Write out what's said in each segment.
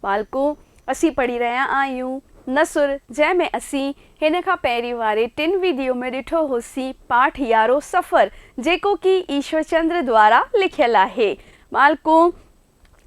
बालको असी पढ़ी रहा आयूं नसुर जैमें असी हिन खां पहिरीं वारे 3 वीडियो में ॾिठो होसीं पाठ 11 सफ़र जेको कि ईश्वर चंद्र द्वारा लिखियल है। बालको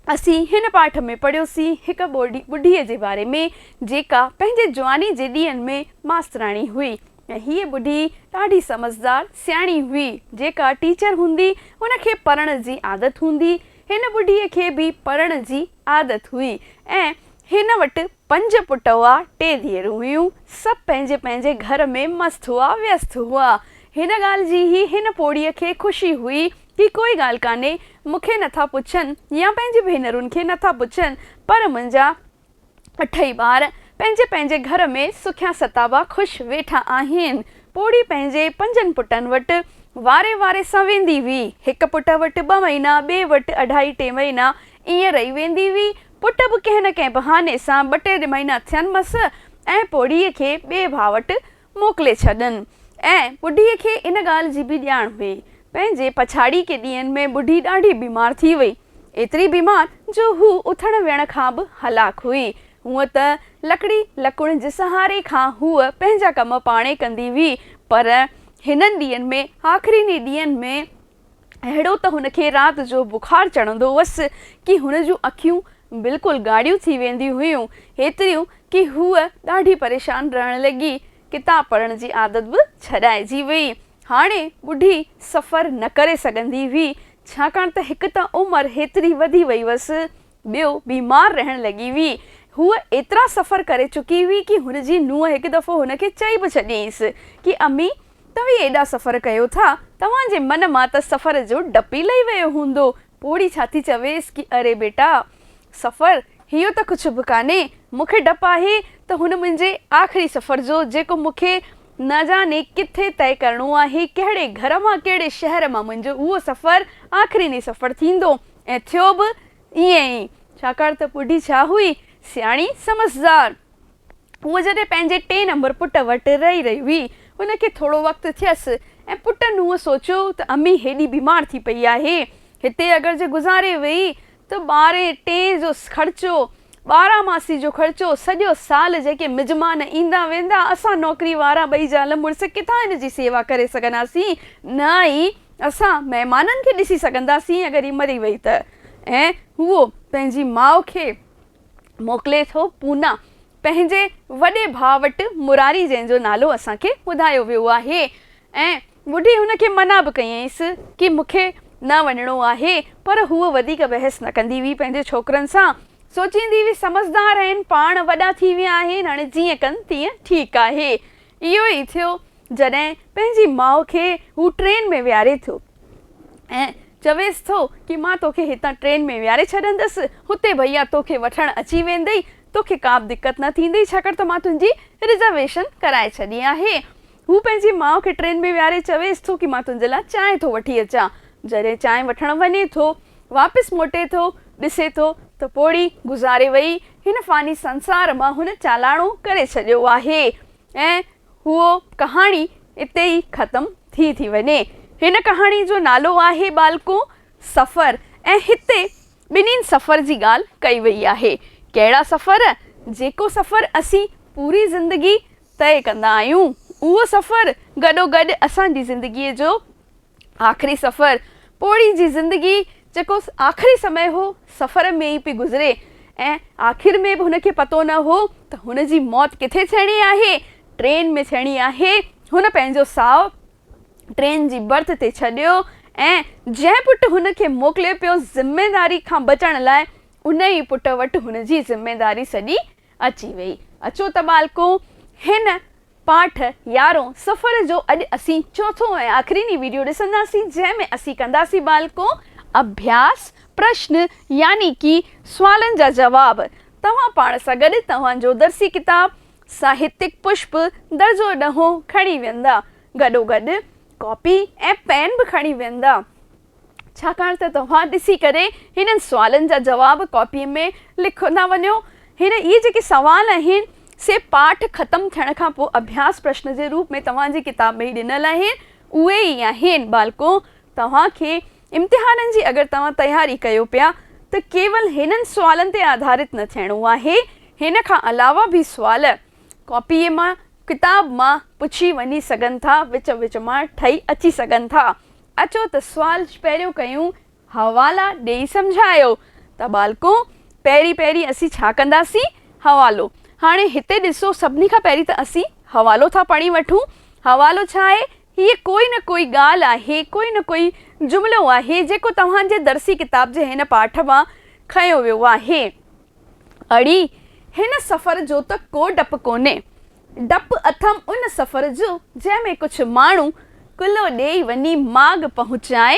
असी हिन पाठ में पढ़ियोसीं हिक बुढ़ीअ जे बारे में जेका पंहिंजे जवानी जे ॾींहंनि में मास्तराणी हुई ऐं हीअ बुढ़ी ॾाढी समझदार सियाणी हुई जेका टीचर हूंदी हुनखे पढ़ण जी आदत हूंदी। हिन बुढ़ीअ खे भी पढ़ण जी आदत हुई ऐं हिन वटि 5 पुट हुआ 3 धीअरूं हुयूं। सभु पंहिंजे पंहिंजे घर में मस्त हुआ व्यस्त हुआ। हिन ॻाल्हि जी ही हिन पोड़ीअ खे ख़ुशी हुई कि कोई ॻाल्हि कान्हे मूंखे नथा पुछनि या पंहिंजी भेनरुनि खे नथा पुछनि पर मुंहिंजा 8 ॿार पंहिंजे पंहिंजे घर में सुखिया सताबा ख़ुशि वेठा आहिनि। पोड़ी पंहिंजे 5 पुटनि वटि वारे वारे सां वेंदी हुई। हिक पुट वटि 2 महीना ॿिए वटि 2.5-3 महीना ईअं रही वेंदी हुई। पुट बि कंहिं न कंहिं बहाने सां 2-3 महीना थियनि मस ऐं पोड़ीअ खे ॿिए भाउ वटि मोकिले छॾनि ऐं बुढ़ीअ खे इन ॻाल्हि जी बि ॼाण हुई। पंहिंजे पछाड़ी के ॾींहंनि में बुढ़ी ॾाढी बीमार थी वई, एतिरी बीमार जो हू उथण वेहण खां बि हलाक हुई। हूअं त लकुण जे सहारे खां हूअ पंहिंजा कम पाणे कंदी हुई पर हिननि ॾींहंनि में आख़िरी ॾींहंनि में अहिड़ो त हुनखे राति जो बुखार चढ़ंदो हुअसि कि हुन जूं अखियूं बिल्कुलु ॻाढ़ियूं थी वेंदियूं हुयूं, हेतिरियूं कि हूअ ॾाढी परेशान रहण लॻी। किताब पढ़ण जी आदत बि छॾाइजी वई। हाणे बुढ़ी सफ़र न करे सघंदी हुई छाकाणि त हिकु त उमिरि हेतिरी वधी वई हुअसि, ॿियो बीमार रहण लॻी हुई। हूअ एतिरा सफ़र करे चुकी हुई कि हुनजी नुंहुं हिकु दफ़ो हुनखे चई बि छॾियईंसि कि अम्मी तव्हीं एॾा सफ़र कयो था, तव्हांजे मन मां त सफ़र जो डपु ई लही वियो हूंदो। पोड़ी छा थी चवेसि कि अरे बेटा सफ़र इहो त कुझु बि कान्हे, मूंखे डपु आहे त हुन मुंहिंजे आख़िरी सफ़र जो जेको मूंखे न जाने किथे तय करिणो आहे, कहिड़े घर मां कहिड़े शहर मां मुंहिंजो उहो सफ़र आख़िरी सफ़र थींदो ऐं थियो बि ईअं ई। छाकाणि त बुढ़ी छा हुई सियाणी समझदार। हूअ जॾहिं पंहिंजे 3 नंबर पुट वटि रही हुई हुनखे थोरो वक़्तु थियसि ऐं पुट नुंहुं सोचियो त अम्मी हेॾी बीमार थी पई आहे, हिते अगरि जे गुज़ारे वई त 12 जो ख़र्चो 12 मासी जो ख़र्चो सॼो साल जेके मिजमान ईंदा वेंदा असां नौकिरी वारा 2 ज़ाल मुड़ुस किथां हिन जी सेवा करे सघंदासीं, न ई असां महिमाननि खे ॾिसी सघंदासीं अगरि ही मरी वई त। ऐं उहो पंहिंजी माउ खे मोकिले थो पूना पंहिंजे वॾे भाउ वटि मुरारी जंहिंजो नालो असांखे ॿुधायो वियो आहे ऐं बुढ़ी हुनखे मना बि कयईंसि कि मूंखे न वञिणो आहे पर हूअ वधीक बहस न कंदी हुई पंहिंजे छोकिरनि सां। सोचींदी हुई समझदार आहिनि, पाण वॾा थी विया आहिनि, हाणे जीअं कनि तीअं ठीकु आहे। इहो ई थियो जॾहिं पंहिंजी माउ खे हू ट्रेन में विहारे थो ऐं चवेसि थो कि मां तोखे हितां ट्रेन में विहारे छॾंदसि, हुते भैया तोखे वठणु अची वेंदई, तोखे का बि दिक़त न थींदी छाकाणि त मां तुंहिंजी रिजर्वेशन कराए छॾी आहे। हू पंहिंजी माउ खे ट्रेन में विहारे चवेसि थो कि मां तुंहिंजे लाइ चांहि थो वठी अचां। जॾहिं चांहि वठणु वञे थो वापसि मोटे थो ॾिसे थो त पोड़ी गुज़ारे वई, हिन फ़ानी संसार मां हुन चालाणो करे छॾियो आहे ऐं उहो कहाणी इते ई ख़तमु थी वञे। हिन कहाणी जो नालो आहे बालको सफ़र ऐं हिते ॿिन्हिनि सफ़र जी ॻाल्हि कई वई आहे। कहिड़ा सफ़र? जेको सफ़र असीं पूरी ज़िंदगी तय कंदा आहियूं, उहो सफ़र गॾोगॾु असांजी ज़िंदगीअ जो आख़िरी सफ़र। पोड़ी जी ज़िंदगी जेको आख़िरी समय हो सफ़र में ई पई गुज़रे ऐं आख़िर में बि हुनखे पतो न हो त हुनजी मौत किथे थियणी आहे, ट्रेन में थियणी आहे। हुन पंहिंजो साहु ट्रेन जी बर्थ ते छॾियो ऐं जंहिं पुटु हुनखे मोकिले पियो ज़िमेदारी खां बचण लाइ उन ई पुट वटि हुनजी ज़िमेदारी सॼी अची वई। अचो त बालको हिन पाठ 11 सफ़र जो अॼु असीं चौथों ऐं आख़िरी वीडियो ॾिसंदासीं जंहिंमें असीं कंदासीं बालको अभ्यास प्रश्न यानी कि सुवालनि जा जवाब। तव्हां पाण सां गॾु तव्हांजो दर्सी किताब साहित्यिक पुष्प दर्जो 10 खणी वेंदा, गॾोगॾु कॉपी ऐं पेन बि खणी वेंदा छाकाणि त तव्हां ॾिसी करे हिननि सुवालनि जा जवाब कॉपीअ में लिखंदा वञो। इहे जेके सवाल आहिनि से पाठ ख़तमु थियण खां पोइ अभ्यास प्रश्न जे रूप में तव्हांजी किताब में ई ॾिनल आहिनि, उहे ई आहिनि बालको। तव्हांखे इम्तिहाननि जी अगरि तव्हां तयारी कयो पिया त केवल हिननि सुवालनि ते आधारित न थियणो आहे, हिन खां अलावा बि सुवाल कॉपीअ मां किताब मां पुछी वञी सघनि था, विच विच मां ठही अची सघनि था। अचो त सुवाल पहिरियों कयूं, हवाला ॾेई सम्झायो। त बालको पहिरीं असीं छा कंदासीं? हवालो। हाणे हिते ॾिसो, सभिनी खां पहिरीं त असीं हवालो था पढ़ी वठूं। हवालो छा आहे? हीअ कोई न कोई ॻाल्हि आहे, कोई न कोई जुमिलो आहे जेको तव्हांजे दर्सी किताब जे हिन पाठ मां खयो वियो आहे। अड़ी हिन सफ़र जो त को डपु कोन्हे, डपु अथमि उन सफ़र जो जंहिंमें कुझु माण्हू कुल्लो ॾेई वञी माॻ पहुचाए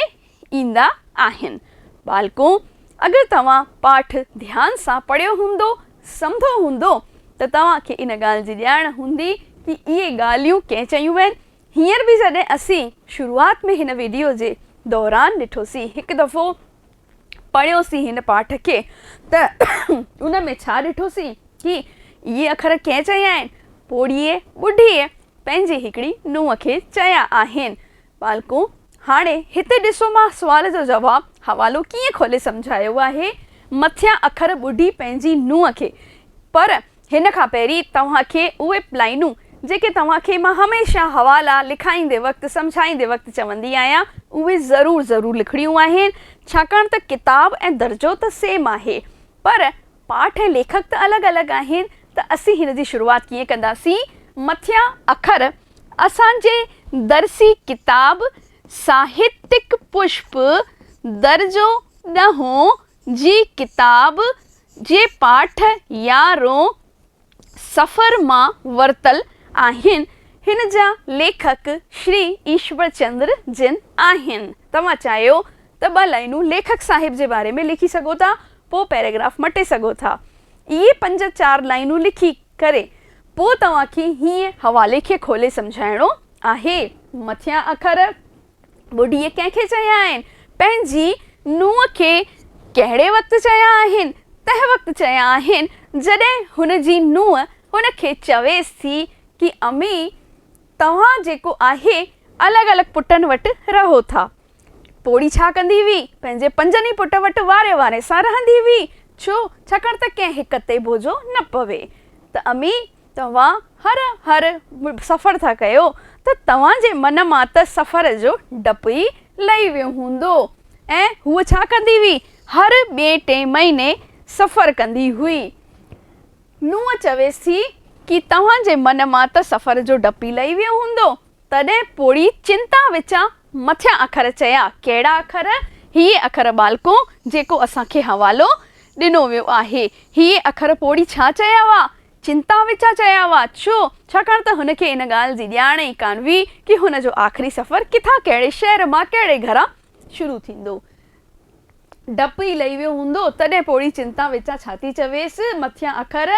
ईंदा आहिनि। बालको अगरि तव्हां पाठ ध्यान सां पढ़ियो हूंदो, सम्झो हूंदो, त तव्हांखे इन ॻाल्हि जी ॼाण हूंदी कि इहे ॻाल्हियूं कंहिं चयूं आहिनि। हींअर बि जॾहिं असीं शुरूआत में हिन वीडियो जे दौरान ॾिठोसीं, हिकु दफ़ो पढ़ियोसीं हिन पाठ खे, त उन में छा ॾिठोसीं कि इहे अखर कंहिं चया आहिनि? पोड़ीअ ॿुढीअ पंहिंजी हिकिड़ी नुंहं खे चया आहिनि। बालको हाणे हिते ॾिसो, मां सुवाल जो जवाबु हवालो कीअं खोले सम्झायो आहे। मथियां अखर ॿुढी पंहिंजी नुंहं खे, पर हिन खां पहिरीं तव्हांखे उहे लाइनूं जेके तव्हांखे मां हमेशह हवाला लिखाईंदे वक़्तु, सम्झाईंदे वक़्तु चवंदी आहियां, उहे ज़रूरु लिखणियूं आहिनि। छाकाणि त किताब ऐं दर्जो त सेम आहे, पर पाठ ऐं लेखक त अलॻि अलॻि आहिनि। त असीं हिन जी शुरूआत कीअं कंदासीं? मथियां अखर असांजे दर्सी किताब साहित्यिक पुष्प दर्जो 10 जी किताब जे पाठ 11 सफ़र मां वरितल आहिनि। हिन जा लेखक श्री ईश्वर चंद्र जिन आहिनि। तव्हां चाहियो त 2 लाइनूं लेखक साहिब जे बारे में लिखी सघो था, पोइ पैराग्राफ मटे सघो था। इहे 5-4 लाइनूं लिखी करे पोइ तव्हांखे हीअं हवाले खे खोले सम्झाइणो आहे। मथियां अखर ॿुढीअ कंहिंखे चया आहिनि? पंहिंजी नुंहं खे। कहिड़े वक़्तु चया आहिनि? तंहिं वक़्तु चया आहिनि जॾहिं हुन जी नुंहं हुन खे चवेसि थी कि अमी तव्हां जेको आहे अलॻि अलॻि पुटनि वटि रहो था। पोड़ी छा कंदी हुई? पंहिंजे 5 पुट वटि वारे सां रहंदी हुई। छो? छाकाणि त कंहिं हिक ते बोझो न पवे। त अमी तव्हां हर सफ़र था कयो, त तव्हांजे मन मां त सफ़र जो डपु ई लही वियो हूंदो। ऐं हूअ छा कंदी हुई? हर 2-3 महीने सफ़र कंदी हुई। नुंहं चवेसि थी कि तव्हांजे मन मां त सफ़र जो डपु ई लही वियो हूंदो। तॾहिं पोड़ी चिंता विचां मथियां अखर चया। कहिड़ा अखर? हीअ अखर बालको जेको असांखे हवालो ॾिनो वियो आहे। हीअ अखर पोड़ी छा चया हुआ? चिंता विचां चया हुआ। छो? छाकाणि त हुनखे इन ॻाल्हि जी ॼाण ई कान हुई कि हुनजो आख़िरी सफ़र किथां, कहिड़े शहर मां, कहिड़े घरां शुरू थींदो। डपु ई लही वियो हूंदो। तॾहिं पोड़ी चिंता विचां छा थी चवेसि? मथियां अखर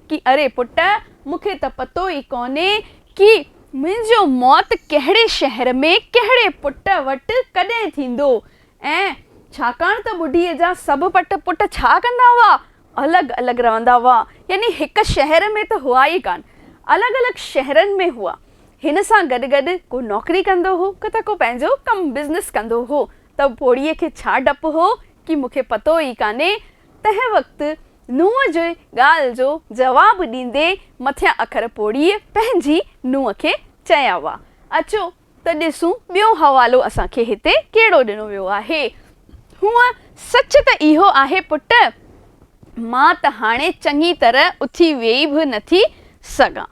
कि अरे पुट, मूंखे त पतो ई कोन्हे कि मुंहिंजो मौत कहिड़े शहर में, कहिड़े पुट वटि कॾहिं थींदो। ऐं छाकाणि त ॿुढीअ जा सभु पुट छा कंदा हुआ? अलॻि अलॻि रहंदा हुआ। यानी हिकु शहर में त हुआ ई कान, अलॻि अलॻि शहरनि में हुआ। हिन सां गॾु को नौकरी कंदो हो, त को पंहिंजो कमु बिज़नेस कंदो हो। त पोड़ीअ खे छा डपु हो कि मूंखे पतो ई कान्हे। तंहिं वक़्तु नुंहं जे ॻाल्हि जो जवाबु ॾींदे मथियां अखर पोड़ीअ पंहिंजी नुंहं खे चया हुआ। अचो त ॾिसूं ॿियो हवालो असांखे हिते कहिड़ो ॾिनो वियो आहे। हूअं सच त इहो आहे पुट, मां त हाणे चङी तरह उथी वेही बि नथी सघां।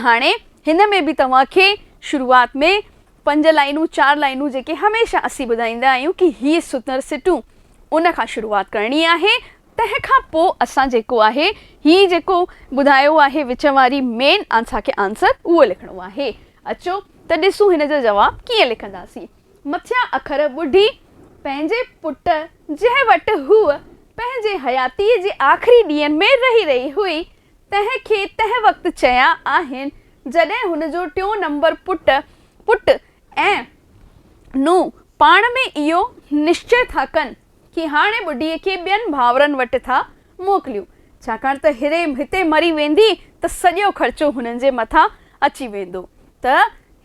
हाणे हिन में बि तव्हांखे शुरूआत में 5 लाइनूं 4 लाइनूं जेके हमेशह असीं ॿुधाईंदा आहियूं कि हीअ सुतर सिटूं, उन खां शुरूआत करणी आहे। तंहिं खां पोइ असां जेको आहे हीअ जेको ॿुधायो आहे विच वारी मेन असांखे आंसर उहो लिखणो आहे। अचो त ॾिसूं हिन जो जवाबु कीअं लिखंदासीं। मथियां अखर ॿुढी पंहिंजे पुट जंहिं वटि हूअ पंहिंजे हयातीअ जे आख़िरी ॾींहंनि में रही हुई, तंहिंखे तंहिं वक़्तु चया आहिनि जॾहिं हुनजो 4 नंबर पुट ऐं नुंहुं पाण में इहो निश्चय था कनि कि हाणे ॿुढीअ खे ॿियनि भाउरनि वटि था मोकिलियूं। छाकाणि त हिते मरी वेंदी त सॼो ख़र्चो हुननि जे मथां अची वेंदो। त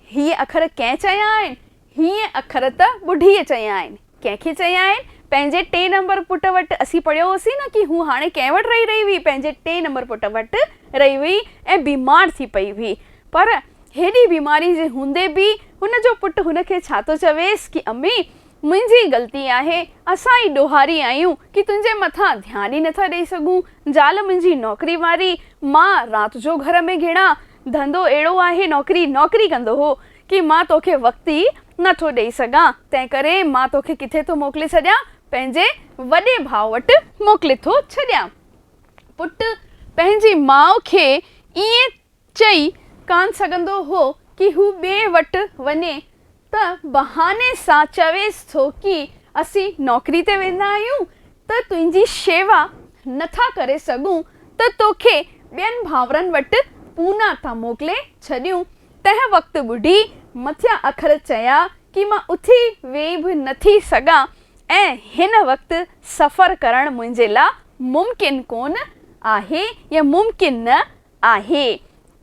हीअ अखर कंहिं चया आहिनि? हीअ अखर त ॿुढीअ चया आहिनि। कंहिंखे चया आहिनि? पंहिंजे 3 नंबर पुट वटि असीं पढ़ियो होसीं न कि हू हाणे कंहिं वटि रही हुई, पंहिंजे 3 नंबर पुट वटि रही हुई ऐं बीमार थी पई हुई। पर हेॾी बीमारी जे हूंदे बि हुनजो पुटु हुनखे छा थो चवेसि कि अम्मी मुंहिंजी ग़लती आहे, असां ई ॾोहारी आहियूं कि तुंहिंजे मथां ध्यानु ई नथा ॾेई सघूं, ज़ाल मुंहिंजी नौकिरी वारी, मां राति जो घर में घिड़ा, धंधो अहिड़ो आहे, नौकिरी कंदो हो कि मां तोखे वक़्तु ई नथो ॾेई सघां, तंहिं करे मां तोखे किथे थो मोकिले छॾियां, पंहिंजे वॾे भाउ वटि मोकिले थो छॾियां। पुटु पंहिंजी माउ खे ईअं चई कान सघंदो हो कि हू ॿिए वटि वञे, त बहाने सां चवेसि थो कि असीं नौकिरी ते वेंदा आहियूं त तुंहिंजी शेवा नथा करे सघूं, त तोखे ॿियनि भाउरनि वटि पूना था मोकिले छॾियूं। तंहिं वक़्तु ॿुढी मथियां अखर चया कि मां उथी वेही बि नथी सघां ऐं हिन वक़्तु सफ़र करणु मुंहिंजे लाइ मुमकिन कोन आहे या मुमकिन न आहे।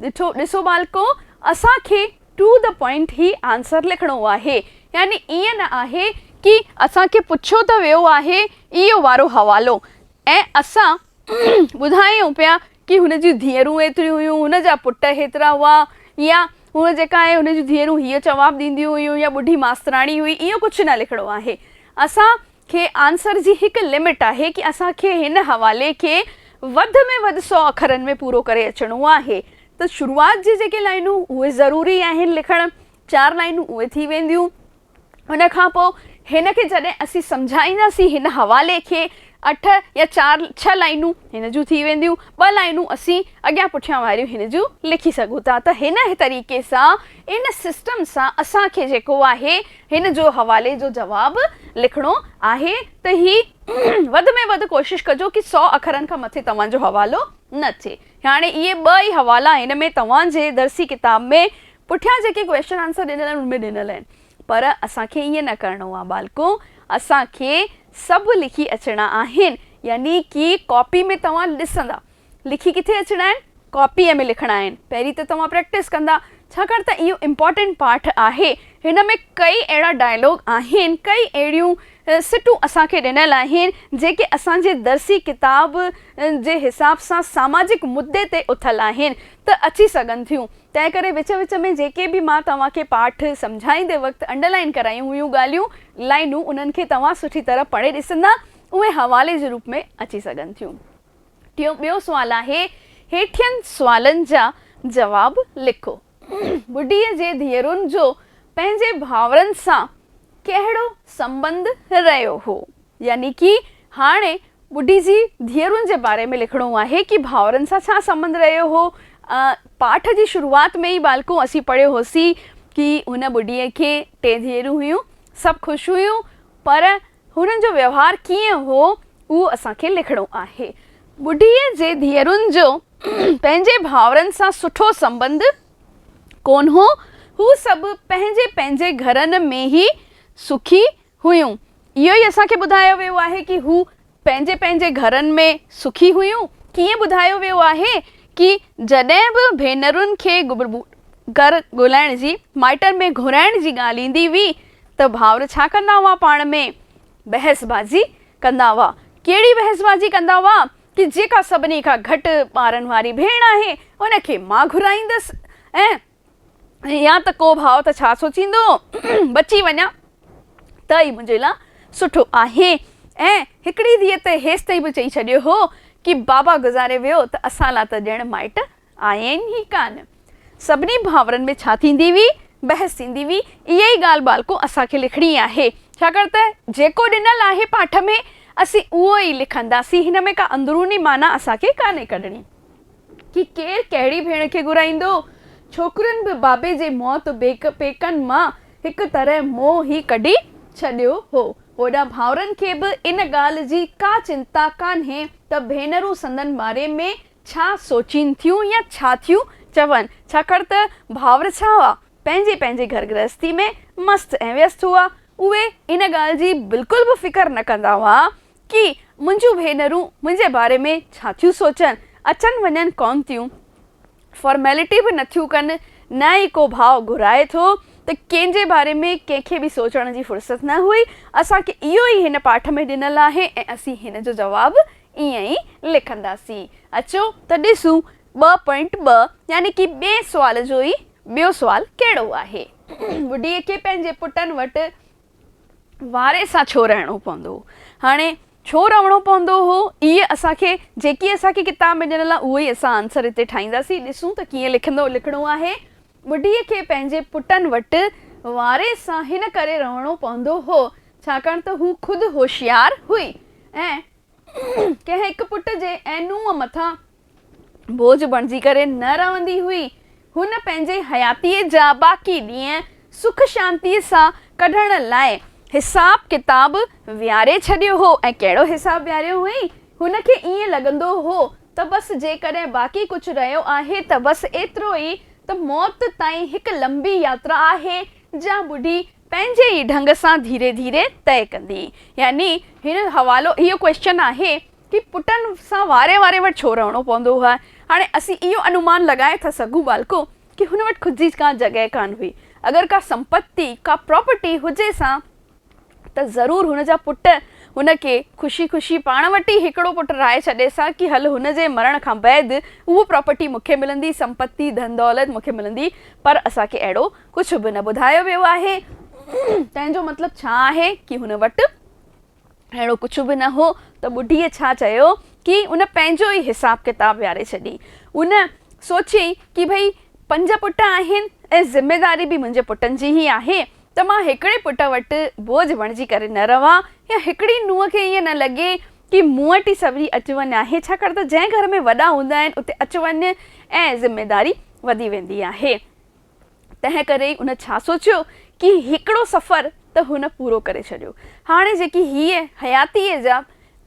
ॾिसो बालको, असांखे टू द पॉइंट ई आंसर लिखिणो आहे, यानी ईअं न आहे कि असांखे पुछियो त वियो आहे इहो वारो हवालो ऐं असां ॿुधायूं पिया कि हुन जूं धीअरूं एतिरियूं हुयूं, हुन जा पुट हेतिरा हुआ, या हुन जेका आहे हुन जूं धीअरूं हीअ जवाबु ॾींदियूं हुयूं, या ॿुढी मास्तराणी हुई, इहो कुझु न लिखिणो आहे। असांखे आंसर जी हिकु लिमिट आहे कि असांखे हिन हवाले खे वधि में वधि 100 अखरनि में पूरो करे अचिणो आहे। त शुरूआति जी जेके लाइनूं उहे ज़रूरी आहिनि लिखणु, 4 लाइनूं उहे थी वेंदियूं। हुन खां पोइ हिन खे जॾहिं असीं सम्झाईंदासीं हिन हवाले खे, 8 या 4-6 लाइनूं हिन जूं थी वेंदियूं, 2 लाइनूं असीं अॻियां पुठियां वारियूं हिन जूं लिखी सघूं था। त हिन तरीक़े सां, इन सिस्टम सां असांखे जेको आहे हिन जो हवाले जो जवाबु लिखिणो आहे। त ही वधि में वधि कोशिशि कजो कि 100 अखरनि खां मथे तव्हांजो हवालो न थिए। हाणे इहे 2 ई हवाला हिन में तव्हांजे दर्सी किताब में पुठियां जेके क्वेश्चन आंसर ॾिनल आहिनि उनमें ॾिनल आहिनि, पर असांखे ईअं न करिणो आहे बालको, असांखे सभु लिखी अचणा आहिनि। यानी कि कॉपी में तव्हां ॾिसंदा, लिखी किथे अचणा आहिनि, कॉपीअ में लिखणा आहिनि। पहिरीं त तव्हां प्रैक्टिस कंदा, छाकाणि त इहो इम्पॉर्टेंट पार्ट आहे। हिन में कई अहिड़ा डायलॉग आहिनि, कई अहिड़ियूं सिटूं असांखे ॾिनल आहिनि जेके असांजे दर्सी किताब जे हिसाब सां सामाजिक मुद्दे ते उथल आहिनि, त अची सघनि थियूं। तंहिं करे विच विच में जेके बि मां तव्हांखे पाठ सम्झाईंदे वक़्तु अंडरलाइन करायूं हुयूं ॻाल्हियूं, लाइनूं, उन्हनि खे तव्हां सुठी तरह पढ़े ॾिसंदा, उहे हवाले जे रूप में अची सघनि थियूं। ॿियो सुवालु आहे, हेठियनि सुवालनि जा जवाब लिखो। ॿुढीअ जे धीअरुनि जो पंहिंजे भाउरनि सां कहिड़ो संबंध रहियो हो। यानी कि हाणे ॿुढी जी धीअरुनि जे बारे में लिखिणो आहे कि भाउरनि सां छा संबंध रहियो हो। पाठ जी शुरूआति में ई बालको असीं पढ़ियो होसीं कि हुन ॿुढीअ खे 3 धीअरूं हुयूं, सभु ख़ुशि हुयूं, पर हुननि जो व्यवहार कीअं हो उहो असांखे लिखिणो आहे। ॿुढीअ जे धीअरुनि जो पंहिंजे भाउरनि सां सुठो संबंध कोन हो, हू सभु पंहिंजे पंहिंजे घरनि में ई सुखी हुयूं। इहो ई असांखे ॿुधायो वियो आहे कि हू पंहिंजे पंहिंजे घरनि में सुखी हुयूं। कीअं ॿुधायो वियो आहे कि जॾहिं बि भेनरुनि खे घर ॻोल्हाइण जी, माइटनि में घुराइण जी ॻाल्हि ईंदी हुई त भाउर छा कंदा हुआ, पाण में बहसबाजी कंदा हुआ। कहिड़ी बहसबाजी कंदा हुआ कि जेका सभिनी खां घटि ॿारनि वारी भेण आहे उनखे मां घुराईंदसि, ऐं या त को भाउ त छा सोचींदो, बची वञा त ई मुंहिंजे लाइ सुठो आहे। ऐं हिकिड़ी धीअ त हेसि ताईं बि चई छॾियो हो कि बाबा गुज़ारे वियो त असां लाइ त ॼण माइट आहिनि ई कान। सभिनी भाउरनि में छा थींदी हुई, बहस थींदी हुई। इहा ई ॻाल्हि बालको असांखे लिखणी आहे, छाकाणि त जेको ॾिनल आहे पाठ में असीं उहो ई लिखंदासीं। हिन में का अंदरूनी माना असांखे कान्हे कढणी कि केरु कहिड़ी भेण खे घुराईंदो। छोकिरुनि बि बाबे जे मौत पेकनि मां हिकु तरह मोह ई कढी छॾियो हो। होॾा भाउरनि खे बि इन ॻाल्हि जी का चिंता कान्हे त भेनरूं संदनि बारे में छा सोचीनि थियूं या छा थियूं चवनि, छाकाणि त भाउर छा हुआ, पंहिंजे पंहिंजे घर गृहस्थी में मस्तु ऐं व्यस्त हुआ। उहे इन ॻाल्हि जी बिल्कुलु बि फ़िकर न कंदा हुआ कि मुंहिंजूं भेनरूं मुंहिंजे बारे में छा थियूं सोचनि, अचनि वञनि कोन थियूं, फॉर्मेलिटी बि नथियूं कनि। न ई को भाउ घुराए थो त त कंहिंजे बारे में कंहिंखे बि सोचण जी फुर्सत न हुई। असांखे इहो ई हिन पाठ में ॾिनल आहे ऐं असीं हिन जो जवाबु ईअं ई लिखंदासीं। अचो त ॾिसूं 2.2 यानी कि ॿिए सुवाल जो ई ॿियो सुवाल कहिड़ो आहे। बुढीअ खे पंहिंजे पुटनि वटि वारे सां छो रहणो पवंदो। हाणे छो रहणो पवंदो हो, इहे असांखे जेकी असांखे किताब में ॾिनल आहे उहो ई असां आंसर हिते ठाहींदासीं। ॾिसूं त कीअं लिखणो आहे। बुढीअ खे पंहिंजे पुटनि वटि वारे सां हिन करे रहणो पवंदो हो छाकाणि त हू ख़ुदि होशियार हुई ऐं कंहिं हिकु पुट जे ऐं नुंहं मथां बोझ बणिजी करे न रहंदी हुई। हुन पंहिंजे हयातीअ जा बाक़ी ॾींहं सुख शांतीअ सां कढण लाइ हिसाब किताब विहारे छॾियो हो। ऐं कहिड़ो हिसाब विहारियो हुई? हुनखे ईअं लॻंदो हो त बसि जेकॾहिं बाक़ी कुझु रहियो आहे त बसि एतिरो ई त मौत ताईं हिकु लंबी यात्रा आहे जा बुढी पंहिंजे ई ढंग सां धीरे धीरे तय कंदी। यानी हिन हवालो इहो क्वेश्चन आहे कि पुटनि सां वारे वारे वटि छो रहणो पवंदो आहे। हाणे असीं इहो अनुमान लॻाए था सघूं बालको कि हुन वटि ख़ुदि जी का जॻह कान हुई। अगरि का संपत्ति का प्रॉपर्टी हुजे सां त ज़रूरु हुन जा पुट हुनखे ख़ुशी ख़ुशी पाण वटि ई हिकिड़ो पुटु राहे छॾे सां कि हल हुन जे मरण खां बैदि उहो प्रॉपर्टी मूंखे मिलंदी, संपत्ति धन दौलत मूंखे मिलंदी। पर असांखे अहिड़ो कुझु बि न ॿुधायो वियो आहे। तंहिंजो मतिलबु छा आहे कि हुन वटि अहिड़ो कुझु बि न हो। त बुढीअ छा चयो कि उन पंहिंजो ई हिसाब किताब विहारे छॾी। उन सोची कि भई 5 पुट आहिनि ऐं ज़िम्मेदारी बि मुंहिंजे पुटनि जी ई आहे त मां हिकिड़े पुट वटि बोझ बणिजी करे न रहां या हिकिड़ी नुंहं खे ईअं न लॻे कि मूं वटि ई सभरी अचु वञु आहे छाकाणि त जंहिं घर में वॾा हूंदा आहिनि उते अचु वञु ऐं ज़िम्मेदारी वधी वेंदी आहे। तंहिं करे उन छा सोचियो कि हिकिड़ो सफ़र त हुन पूरो करे छॾियो। हाणे जेकी हीअ हयातीअ जा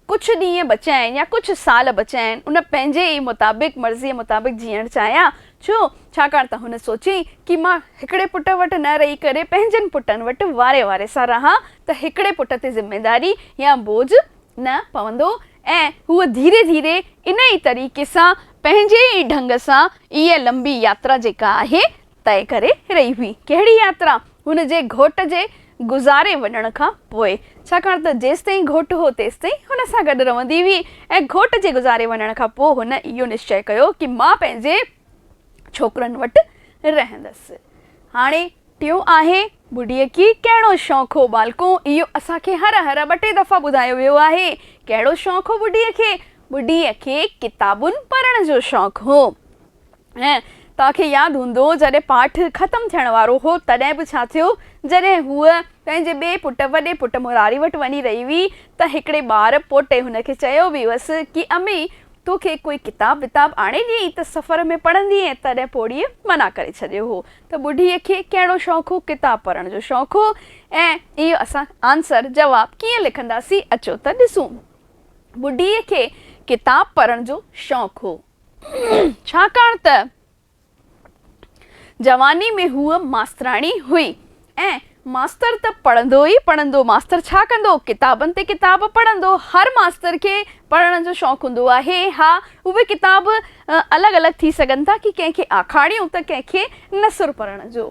कुझु ॾींहं बचिया आहिनि या कुझु साल बचिया आहिनि उन पंहिंजे ई मुताबिक़ मर्ज़ीअ मुताबिक़ जीअण चाहियां। छो? छाकाणि त हुन सोची कि मां हिकिड़े पुट वटि न रही करे पंहिंजनि पुटनि वटि वारे वारे सां रहां त हिकिड़े पुट ते ज़िम्मेदारी या बोझ न पवंदो ऐं हूअ धीरे धीरे इन ई तरीक़े सां पंहिंजे ई ढंग सां इहा लंबी यात्रा जेका आहे तय करे रही हुई। कहिड़ी यात्रा? हुन जे घोट जे गुज़ारे वञण खां पोइ। छाकाणि त जेसि ताईं घोटु हो तेसि ताईं हुन सां गॾु रहंदी हुई ऐं घोट जे गुज़ारे वञण खां पोइ हुन इहो निश्चय कयो कि मां पंहिंजे छोकिरनि वटि रहंदसि। हाणे टियों आहे बुढीअ खे कहिड़ो शौक़ु हो बालको। इहो असांखे हर 2 दफ़ा ॿुधायो वियो आहे। कहिड़ो शौक़ु हो बुढीअ खे? बुढीअ खे किताबुनि पढ़ण जो शौक़ु हो। ऐं तव्हांखे यादि हूंदो जॾहिं पाठ ख़तमु थियण वारो हो तॾहिं बि छा थियो, जॾहिं हूअ पंहिंजे ॿिए पुट वॾे पुट मुरारी वटि वञी रही हुई त हिकिड़े ॿार पोटे हुनखे चयो बि हुअसि कि अम्मी तोखे कोई किताब विताब आणे ॾियईं त सफ़र में पढ़ंदीअ। तॾहिं पोड़ीअ मना करे छॾियो हो। त बुढीअ खे कहिड़ो शौक़ु हो? किताब पढ़ण जो शौक़ु हो। ऐं इहो असां आंसर जवाबु कीअं लिखंदासीं? अचो त ॾिसूं। बुढीअ खे किताब पढ़ण जो शौक़ु हो छाकाणि त जवानी में हूअ मास्तराणी हुई ऐं मास्तर त पढ़ंदो ई पढ़ंदो। मास्तर छा कंदो? किताबनि ते किताब पढ़ंदो। हर मास्तर खे पढ़ण जो शौक़ु हूंदो आहे। हा, उहे किताब अलॻि अलॻि थी सघनि था कि कंहिंखे आखाणियूं त कंहिंखे नसुर पढ़ण जो।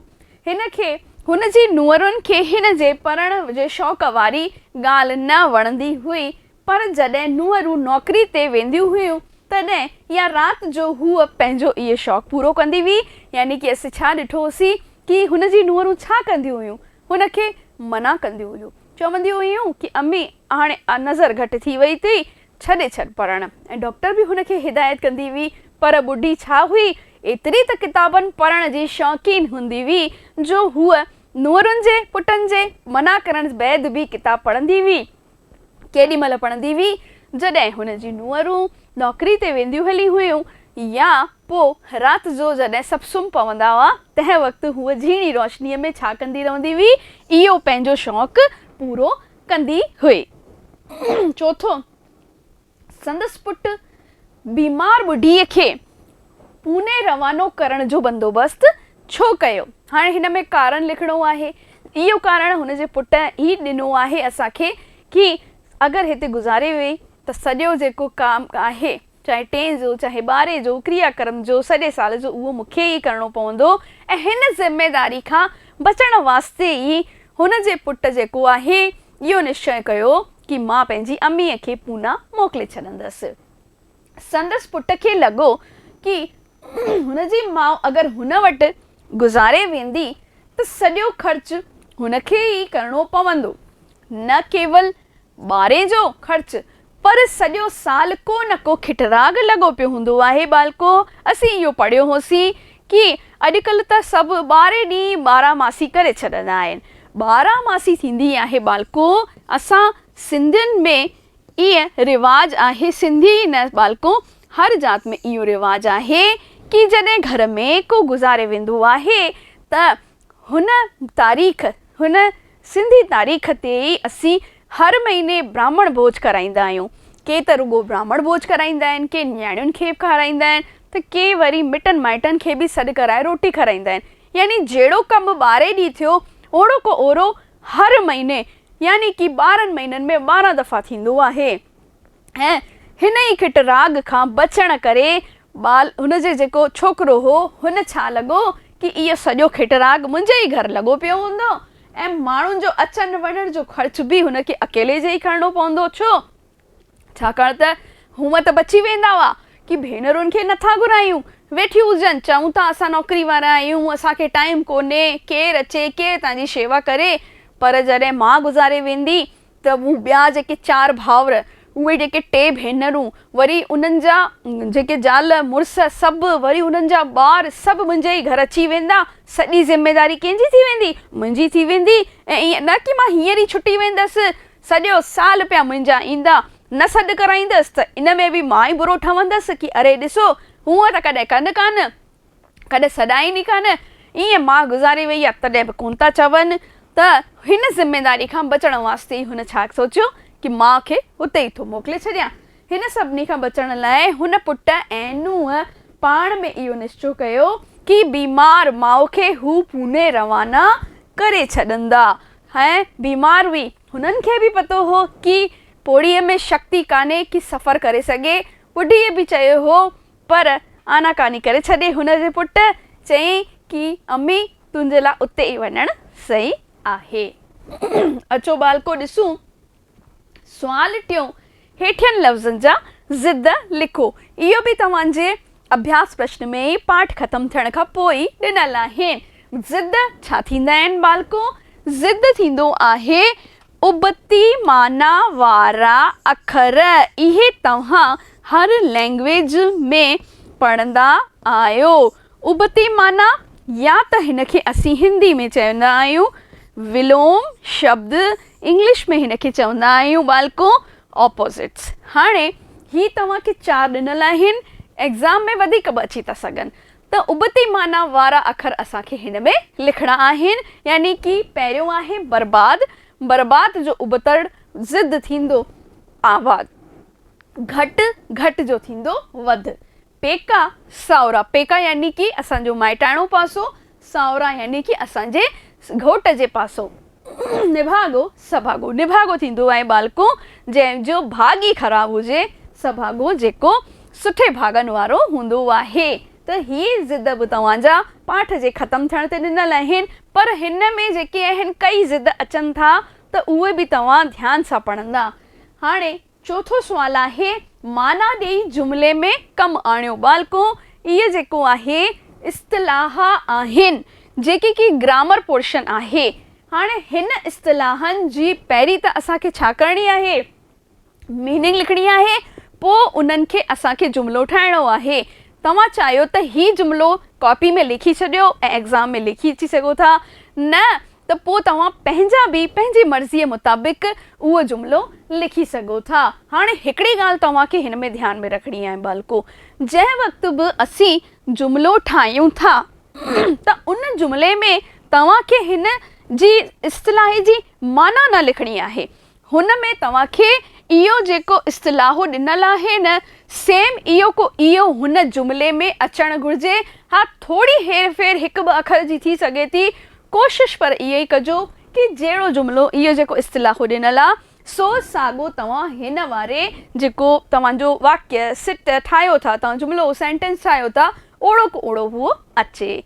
हिनखे हुन जी नुंहरुनि खे हिन जे पढ़ण जे शौक़ वारी ॻाल्हि न वणंदी हुई। पर जॾहिं नुंहरूं नौकरी ते वेंदियूं हुयूं तॾहिं या राति जो हूअ पंहिंजो इहो शौक़ु पूरो कंदी हुई। यानी कि असीं छा ॾिठोसीं कि हुन जी नुंहरूं छा कंदियूं हुयूं? हुनखे मना कंदियूं हुयूं, चवंदियूं हुयूं कि अम्मी हाणे नज़र घटि थी वई अथई, छॾे पढ़णु। ऐं डॉक्टर बि हुनखे हिदायत कंदी हुई। पर बुढी छा हुई? एतिरी त किताबनि पढ़ण जी शौक़ीन हूंदी हुई जो हूअ नुंहरुनि जे पुटनि जे मना करण बैदि बि किताब पढ़ंदी हुई। केॾी महिल पढ़ंदी हुई? जॾहिं हुन जी नुंहरूं नौकरी ते वेंदियूं हली हुयूं या पोइ राति जो जॾहिं सभु सुम्ही पवंदा हुआ तंहिं वक़्तु हूअ झीणी रोशनीअ में छा कंदी रहंदी हुई? इहो पंहिंजो शौक़ु पूरो कंदी हुई। चौथों, संदसि पुटु बीमार बुढीअ खे पूने रवानो करण जो बंदोबस्तु छो कयो? हाणे हिन में कारण लिखणो आहे। इहो कारण हुन जे पुट ई ॾिनो आहे असांखे कि अगरि हिते गुज़ारे वई त सॼो जेको काम आहे चाहे 10 जो चाहे 12 जो क्रियाक्रम जो सॼे साल जो उहो मूंखे ई करिणो पवंदो ऐं हिन ज़िमेदारी खां बचण वास्ते ई हुन जे पुट जेको आहे इहो निश्चय कयो कि मां पंहिंजी अम्मीअ खे पूना मोकिले छॾंदसि। संदसि पुट खे लॻो कि हुनजी माउ अगरि हुन वटि गुज़ारे वेंदी त सॼो ख़र्च हुनखे ई करिणो पवंदो, न केवल 12 जो ख़र्च पर सॼो साल को न को खिटराग लॻो पियो हूंदो आहे। बालको असीं इहो पढ़ियो होसीं कि अॼुकल्ह त सभु 12 ॾींहं 12 मासी करे छॾंदा आहिनि। 12 मासी थींदी आहे बालको असां सिंधियुनि में ईअं रिवाज आहे, सिंधी न बालको हर जात में इहो रिवाज आहे कि जॾहिं घर में को गुज़ारे वेंदो आहे त हुन तारीख़ हुन सिंधी तारीख़ ते ई असीं हर महीने ब्राह्मण भोज कराईंदा आहियूं। के त रुगो ब्राह्मण भोज कराईंदा आहिनि, के न्याणियुनि खे खाराईंदा आहिनि, त के वरी मिटनि माइटनि खे बि सॾु कराए रोटी खाराईंदा आहिनि। यानी जहिड़ो कमु 12 ॾींहं थियो ओड़ो को ओड़ो हर महीने यानी कि 12 महीननि में 12 दफ़ा थींदो आहे। ऐं हिन ई खिटराग खां बचण करे हुनजे जेको छोकिरो हो हुन छा लॻो कि इहो सॼो खिटराग मुंहिंजे ई घर लॻो पियो हूंदो ऐं माण्हुनि जो अचण वञण जो ख़र्च बि हुनखे अकेले जे ई खणणो पवंदो। छो? छाकाणि त हूअं त बची वेंदा हुआ कि भेनरुनि खे नथा घुरायूं, वेठियूं हुजनि, चऊं था असां नौकिरी वारा आहियूं, असांखे टाइम कोन्हे, केरु अचे केरु तव्हांजी शेवा करे। पर जॾहिं मां गुज़ारे वेंदी त हू ॿिया जेके 4 भाउर, उहे जेके 2 भेनरूं, वरी उन्हनि जा जेके ज़ाल मुड़ुस सभु, वरी उन्हनि जा ॿार सभु मुंहिंजे ई घर अची वेंदा। सॼी ज़िमेदारी कंहिंजी थी वेंदी? मुंहिंजी थी वेंदी। ऐं ईअं न कि मां हींअर ई छुटी वेंदसि, सॼो साल पिया मुंहिंजा ईंदा, न सॾु कराईंदसि त इन में बि मां ई बुरो ठहंदसि कि अरे ॾिसो हूअं त कॾहिं कान कॾहिं सॾाईंदी कान, ईअं मां गुज़ारे वई आहे तॾहिं बि कोन था चवनि। त हिन ज़िमेदारी खां बचण वास्ते ई हुन छा सोचियो कि माउ खे उते ई थो मोकिले छॾियां। हिन सभिनी खां बचण लाइ हुन पुट ऐं नुंहुं पाण में इहो निश्चय कयो कि बीमार माउ खे हू पूने रवाना करे छॾंदा। ऐं बीमार हुई, हुननि खे बि पतो हो कि पोड़ीअ में शक्ति कान्हे कि सफ़र करे सघे। ॿुढीअ बि चयो हो पर आनाकानी करे छॾे हुनजे पुट, चयईं कि अम्मी तुंहिंजे लाइ उते ई वञणु सही आहे। अचो बालको ॾिसूं सुवाल टियों, हेठियनि लफ़्ज़नि जा ज़िद लिखो। इहो बि तव्हांजे अभ्यास प्रश्न में ई पाठ ख़तमु थियण खां पोइ ई ॾिनल आहिनि। ज़िद छा थींदा आहिनि बालको? ज़िद थींदो आहे उबती माना वारा अखर। इहे तव्हां हर लैंग्वेज में पढ़ंदा आहियो। उबती माना या त हिनखे असीं हिंदी में चवंदा आहियूं विलोम शब्द, इंग्लिश में हिनखे चवंदा आहियूं बालको ऑपोजिट्स। हाणे ही तव्हांखे 4 ॾिनल आहिनि, एग्ज़ाम में वधीक बि अची था सघनि। त उबती माना वारा अखर असांखे हिन में लिखणा आहिनि। यानी कि पहिरियों आहे बर्बाद। बर्बाद जो उबतड़ ज़िद थींदो आवाज़, घटि जो थींदो वध। पेका सावरा, पेका यानी कि असांजो माइटाणो पासो, सावरा यानी कि असांजे घोट जे पासो। निभागो सभागो, निभागो थींदो आहे बालको जंहिंजो भाग ई ख़राबु हुजे, सभागो जेको सुठे भागनि वारो हूंदो आहे। त ही ज़िद बि तव्हांजा पाठ जे ख़तमु थियण ते ॾिनल आहिनि, पर हिन में जेके आहिनि कई ज़िद अचनि था त उहे बि तव्हां ध्यान सां पढ़ंदा। हाणे चौथो सुवाल आहे माना ॾेई जुमिले में कमु आणियो। बालको इहे जेको आहे इस्तिलाह आहिनि जेके कि ग्रामर पोर्शन आहे। हाणे हिन इस्तिलाहनि जी पहिरीं त असांखे छा करणी आहे? मीनिंग लिखणी आहे, पोइ उन्हनि खे असांखे जुमिलो ठाहिणो आहे। तव्हां चाहियो त ही जुमिलो कॉपी में लिखी छॾियो ऐं एग्ज़ाम में लिखी अची सघो था, न त पोइ तव्हां पंहिंजा बि पंहिंजी मर्ज़ीअ मुताबिक़ उहो जुमिलो लिखी सघो था। हाणे हिकिड़ी ॻाल्हि तव्हांखे हिन में ध्यान में रखणी आहे बालको, जंहिं वक़्तु बि असीं जुमिलो ठाहियूं था त उन जुमिले में तव्हांखे हिन जी इस्तिलाह जी माना न लिखणी आहे। हुन में तव्हांखे इहो जेको इस्तिलाहो ॾिनल आहे न, सेम इहो को इहो हुन जुमिले में अचणु घुरिजे। हा, थोरी हेर फेर हिकु ॿ अखर जी थी सघे थी, कोशिशि पर इहो ई कजो कि जहिड़ो जुमिलो इहो जेको इस्तिलाहो ॾिनल आहे सो साॻियो तव्हां हिन वारे जेको तव्हांजो वाक्य सिट ठाहियो था, तव्हां जुमिलो सेंटेंस ठाहियो था, ओड़ो को ओड़ो उहो अचे।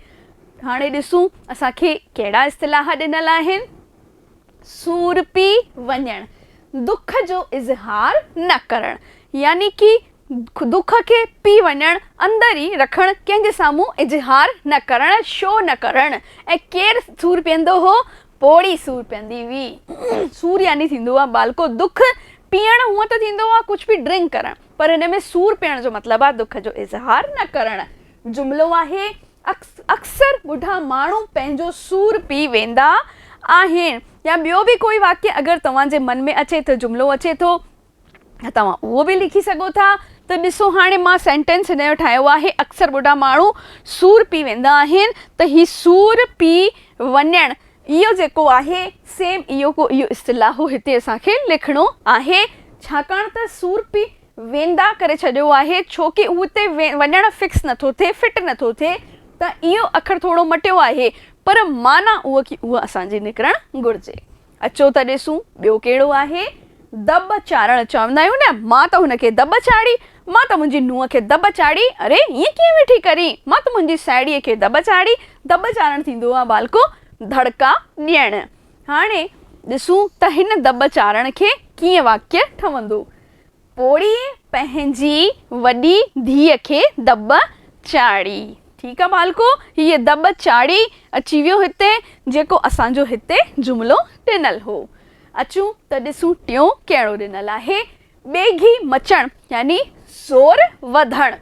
हाणे ॾिसूं असांखे कहिड़ा इस्तिलाह ॾिनल आहिनि। सूर पी वञणु, दुख जो इज़हार न करणु, यानी कि दुख खे पी वञणु, अंदरि ई रखणु, कंहिंजे साम्हूं इज़हार न करणु, शो न करणु। ऐं केरु सूर पीअंदो हो? पोड़ी सूर पीअंदी हुई। सूर यानी थींदो आहे बालको दुख, पीअणु हूअं त थींदो आहे कुझु बि ड्रिंक करणु, पर हिन में सूर पीअण जो मतिलबु आहे दुख जो इज़हार न करणु। जुमिलो आहे अक्सर ॿुढा माण्हू पंहिंजो सूर पी वेंदा आहिनि। या ॿियो बि कोई वाक्य अगरि तव्हांजे मन में अचे त जुमिलो अचे थो तव्हां उहो बि लिखी सघो था। त ॾिसो हाणे मां सेंटेंस हिन जो ठाहियो आहे, अक्सर ॿुढा माण्हू सूर पी वेंदा आहिनि, त ही सूर पी वञणु इहो जेको आहे सेम इहो इस्तिलाह हिते असांखे लिखणो आहे, छाकाणि त सूर पी वेंदा करे छॾियो आहे, छोकी हुते वञणु फिक्स नथो थिए, फिट नथो थिए, त इहो अखर थोरो मटियो आहे, पर माना उहा असांजी निकिरणु घुरिजे। अचो त ॾिसूं ॿियो कहिड़ो आहे। दॿ चाढ़णु चवंदा आहियूं न, मां त हुनखे दॿ चाढ़ी, मां त मुंहिंजी नुंहं खे दॿ चाढ़ी। अरे ईअं कीअं वेठी करी? मां त मुंहिंजी साहेड़ीअ खे दॿ चाढ़ी। दॿ चाढ़णु थींदो आहे बालको धड़का ॾियणु। हाणे ॾिसूं त हिन दॿ चाढ़ण खे कीअं वाक्य ठहंदो। पोड़ीअ पंहिंजी वॾी धीअ खे दॿ चाढ़ी। ठीकु आहे बालको, हीअ दॿ चाढ़ी अची वियो हिते, जेको असांजो हिते जुमिलो ॾिनल हो। अचूं त ॾिसूं टियों कहिड़ो ॾिनल आहे। ॿेघी मचणु यानी ज़ोर वधणु।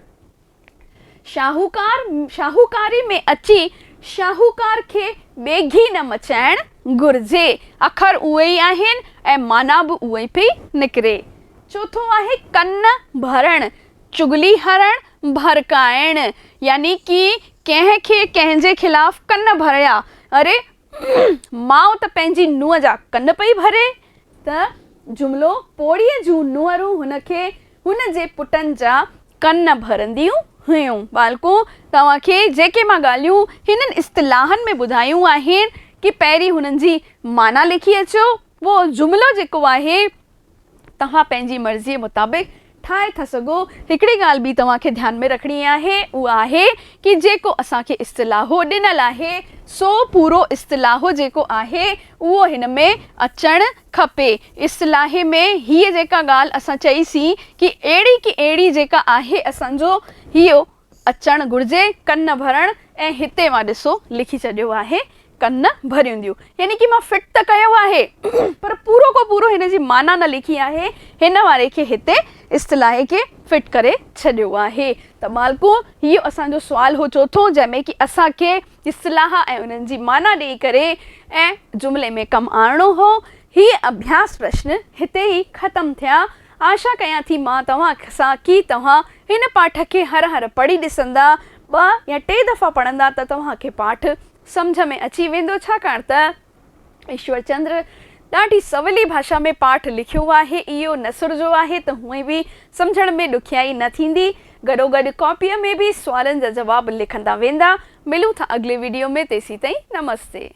शाहूकारी में अची शाहूकार खे ॿेघी न मचाइणु घुरिजे। अखर उहे ई आहिनि ऐं माना बि उहे ई पई निकिरे। चोथों आहे कन भरणु, चुगली हरणु, भड़काइणु, यानी कि कंहिंखे कंहिंजे खिलाफ़ कन भरिया। अरे माउ त पंहिंजी नुंहं जा कन पई भरे, त जुमिलो पोड़ीअ जूं नुंहरूं हुनखे हुनजे पुटनि जा कन भरंदियूं हुयूं। बालको तव्हांखे जेके मां ॻाल्हियूं हिननि इस्तिलाहनि में ॿुधायूं आहिनि कि पहिरीं हुननि जी माना लिखी अचो, उहो जुमिलो जेको आहे तव्हां पंहिंजी मर्ज़ीअ मुताबिक़ ठाहे था सघो। हिकिड़ी ॻाल्हि बि तव्हांखे ध्यान में रखणी आहे, उहा आहे कि जेको असांखे इस्तिलाहो ॾिनल आहे सो पूरो इस्तिलाहो जेको आहे उहो हिन में अचणु खपे। इस्तिलाहे में हीअ जेका ॻाल्हि असां चईसीं कि अहिड़ी जेका आहे असांजो इहो अचणु घुरिजे, कन भरणु। ऐं हिते मां ॾिसो लिखी छॾियो आहे कन भरियूंदियूं, यानी कि मां फिट त कयो आहे पर पूरो को पूरो हिन जी माना न लिखी आहे, हिन वारे खे हिते इस्तिलाहे खे फिट करे छॾियो आहे। त बालको इहो असांजो सुवाल हो चोथों, जंहिंमें कि असांखे इस्तिलाह ऐं उन्हनि जी माना ॾेई करे ऐं जुमिले में कमु आणणो हो। हीअ अभ्यास प्रश्न हिते ई ख़तमु थिया। आशा कयां थी मां तव्हां सां कि तव्हां हिन पाठ खे हर पढ़ी ॾिसंदा, 2 या 3 दफ़ा पढ़ंदा त तव्हांखे पाठ सम्झ में अची वेंदो, छाकाणि त ईश्वरचंद्र ॾाढी सवली भाषा में पाठ लिखियो आहे। इहो नसुर जो आहे त हूअं बि सम्झण में ॾुखियाई न थींदी। गॾोगॾु कॉपीअ में बि सुवालनि जा जवाब लिखंदा वेंदा। मिलूं था अॻिले वीडियो में, तेसीं ताईं नमस्ते।